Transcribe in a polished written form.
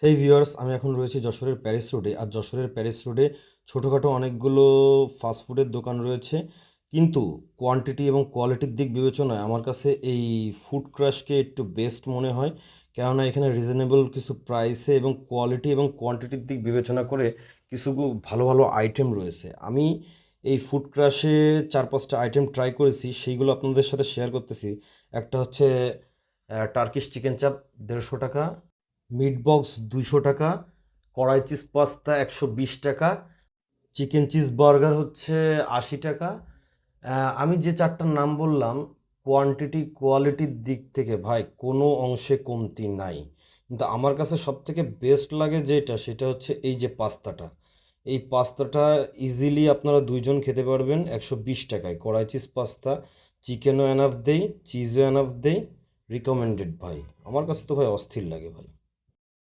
এই ভিউয়ার্স, আমি এখন রয়েছি যশোরের প্যারিস রোডে। আর যশোরের প্যারিস রোডে ছোটোখাটো অনেকগুলো ফাস্টফুডের দোকান রয়েছে, কিন্তু কোয়ান্টিটি এবং কোয়ালিটির দিক বিবেচনায় আমার কাছে এই ফুড ক্রাশকে একটু বেস্ট মনে হয়। কেননা এখানে রিজনেবল কিছু প্রাইসে এবং কোয়ালিটি এবং কোয়ান্টিটির দিক বিবেচনা করে কিছু ভালো ভালো আইটেম রয়েছে। আমি এই ফুড ক্রাশে 4-5টা আইটেম ট্রাই করেছি, সেইগুলো আপনাদের সাথে শেয়ার করতেছি। একটা হচ্ছে টার্কিশ চিকেন চাপ, 150 টাকা। মিট বক্স 200 টাকা। কড়াই চিজ পাস্তা 120 টাকা। চিকেন চিজ বার্গার হচ্ছে 80 টাকা। আমি যে চারটার নাম বললাম, কোয়ান্টিটি কোয়ালিটির দিক থেকে ভাই কোনো অংশে কমতি নাই। কিন্তু আমার কাছে সব থেকে বেস্ট লাগে যেটা, সেটা হচ্ছে এই যে পাস্তাটা। এই পাস্তাটা ইজিলি আপনারা দুইজন খেতে পারবেন 120 টাকায়। কড়াই চিজ পাস্তা, চিকেনও এনাফ দেই, চিজও এনাফ দেই, রিকমেন্ডেড ভাই। আমার কাছে তো ভাই অস্থির লাগে ভাই।